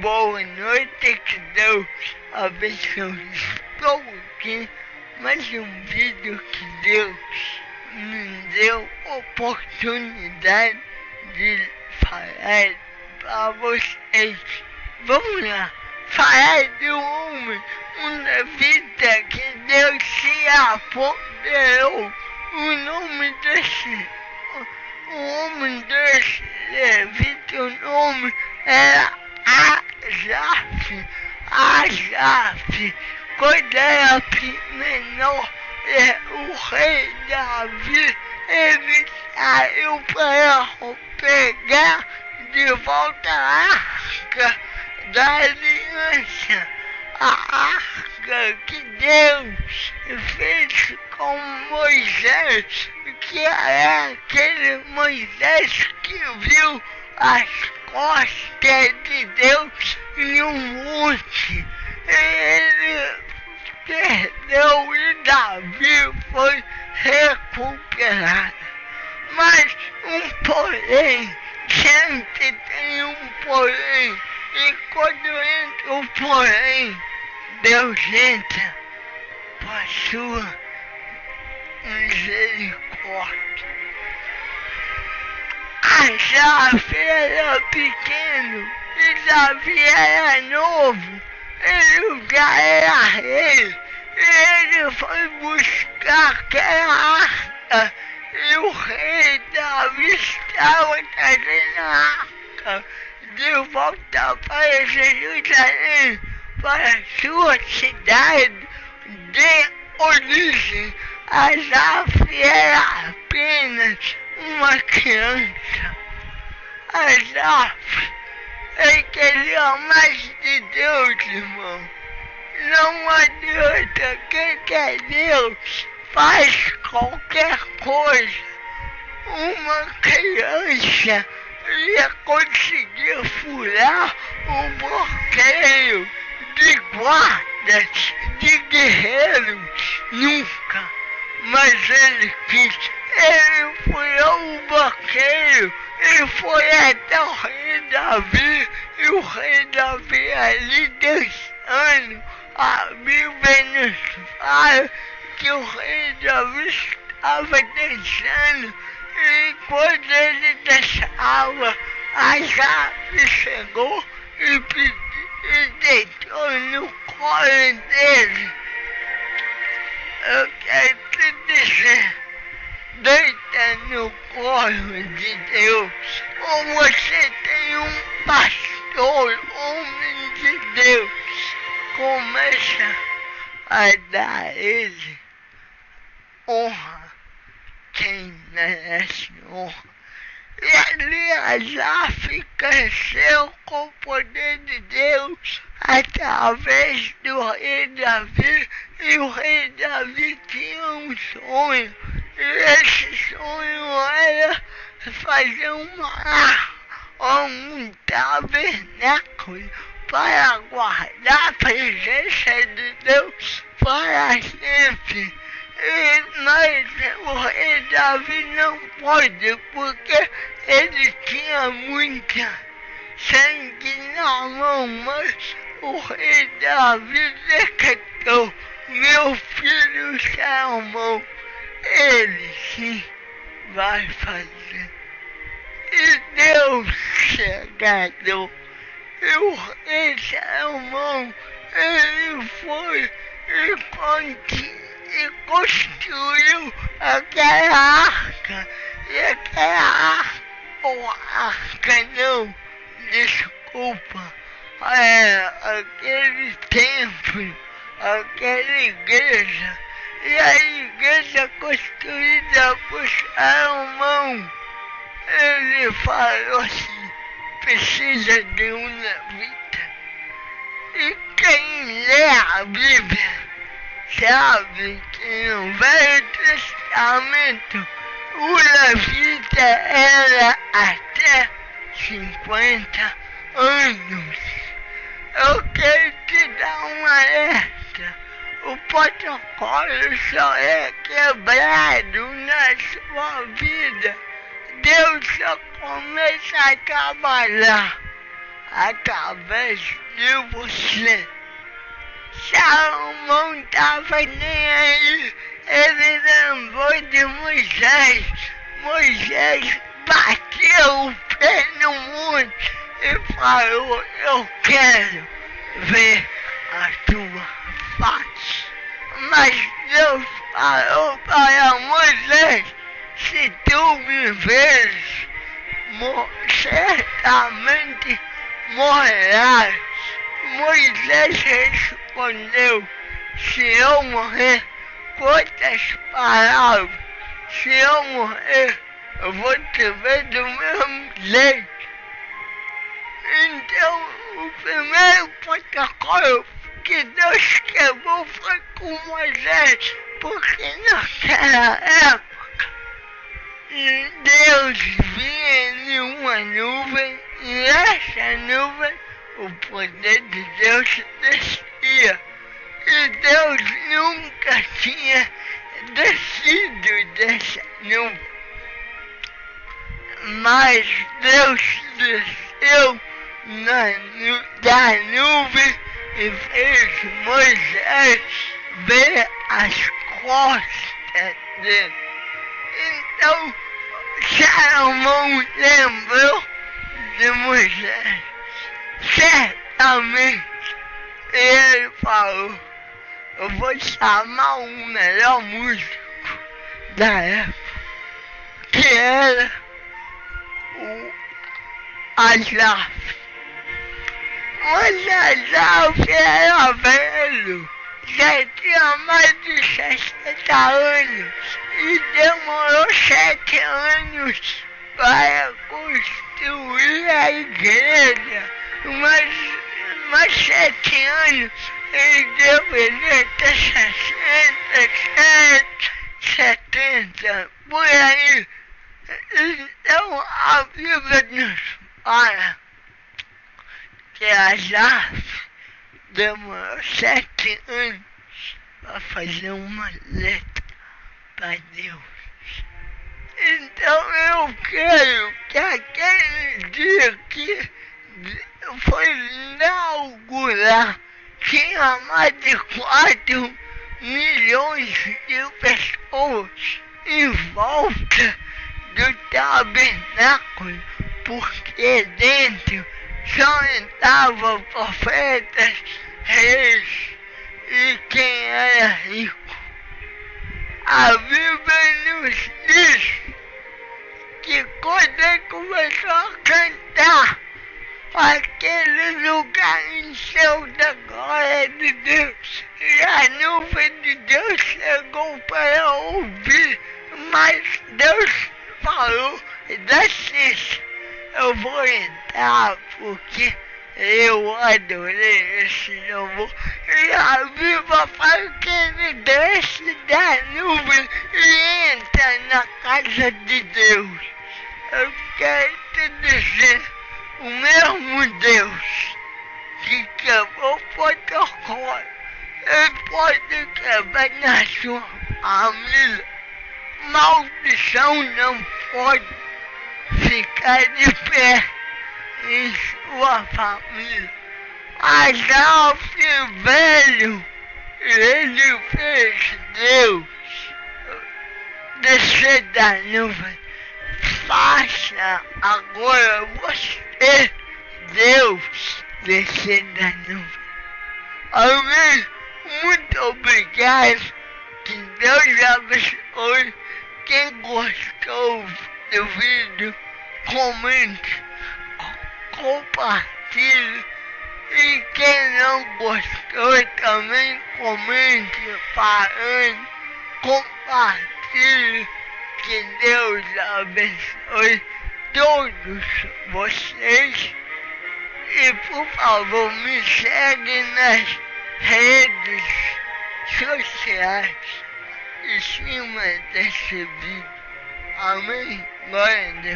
boa noite, que Deus abençoe. Estou aqui mais um vídeo que Deus me deu oportunidade de falar para vocês. Vamos lá, falar de uma vida que Deus se apoderou. O nome desse homem desse levita, o nome era Asaf. Quando era menor, o rei Davi, ele saiu para pegar de volta a arca da aliança, a arca que Deus fez com Moisés, que é aquele Moisés que viu as costas de Deus em um monte. Ele perdeu e Davi foi recuperado. Mas porém, sempre tem um porém. E quando entra o porém, Deus entra com a sua misericórdia. Asaf era pequeno e Davi era novo. Ele já era rei. Ele foi buscar aquela arca. E o rei Davi estava trazendo a arca de volta para Jerusalém, para a sua cidade de origem. Asaf era apenas uma criança. Asaf, ele queria mais de Deus, irmão. Não adianta, quem quer Deus faz qualquer coisa. Uma criança ia conseguir furar um bloqueio de guardas, de guerreiros, nunca. Mas ele quis, ele furou o bloqueio e foi até o rei Davi, e o rei Davi ali dançando. A Bíblia nos fala que o rei Davi estava dançando, e quando ele dançava, Asaf chegou e deitou no colo dele. Eu quero te dizer, deita no colo de Deus, ou você tem um pastor, homem de Deus, começa a dar a ele honra, quem merece honra. E ali Asaf cresceu com o poder de Deus através do rei Davi, e o rei Davi tinha um sonho, e esse sonho era fazer um tabernáculo para guardar a presença de Deus para sempre. Mas o rei Davi não pôde, porque ele tinha muita sangue na mão. Mas o rei Davi decretou: meu filho Salomão, ele sim vai fazer. E Deus chegou. E o rei Salomão, ele foi e construiu aquela arca. E aquela arca não, desculpa, aquele templo, aquela igreja. E a igreja construída por Salomão, ele falou assim: precisa de um levita. E quem lê a Bíblia sabe que no Velho Testamento o levita era até 50 anos. Eu quero te dar um alerta: o protocolo só é quebrado na sua vida. Deus só começa a trabalhar através de você. Salomão não estava nem aí, ele lembrou de Moisés. Moisés bateu o pé no monte e falou: eu quero ver a tua face. Mas Deus falou para Moisés: se tu me veres, certamente morrerás. Moisés respondeu: se eu morrer, quantas palavras? Se eu morrer, eu vou te ver do mesmo jeito. Então, o primeiro protocolo que Deus quebrou foi com Moisés, porque naquela época Deus vinha em uma nuvem e essa nuvem, o poder de Deus descia. E Deus nunca tinha descido dessa nuvem. Mas Deus desceu da nuvem e fez Moisés ver as costas dele. Então Salomão lembrou de Moisés. Certamente ele falou: eu vou chamar o melhor músico da época, que era o Asaf. Mas Asaf era velho, já tinha mais de 60 anos e demorou 7 anos para construir a igreja. Mas 7 anos ele deveria ter 60, 70, por aí. Então a Bíblia nos fala que Asaf demorou 7 anos para fazer uma letra para Deus. Então eu quero que aquele dia que foi inaugurar, tinha mais de 4 milhões de pessoas em volta do tabernáculo, porque dentro só entravam profetas, reis e quem era rico. A Bíblia nos diz que quando ele começou a cantar, aquele lugar encheu da glória de Deus e a nuvem de Deus chegou para ouvir. Mas Deus falou: desce, eu vou entrar porque eu adorei esse louvor. E a Bíblia fala que ele desce da nuvem e entra na casa de Deus. Eu quero te dizer, o mesmo Deus que quebrou o protocolo, ele pode quebrar na sua família. Maldição não pode ficar de pé em sua família. Asaf velho, ele fez Deus descer da nuvem. Faça agora você, Deus, descer da nuvem. Amém? Muito obrigado. Que Deus abençoe. Quem gostou do vídeo, comente, compartilhe. E quem não gostou também comente, falando, compartilhe. Que Deus abençoe todos vocês. E por favor me segue nas redes sociais em cima desse vídeo. Amém? Glória a Deus.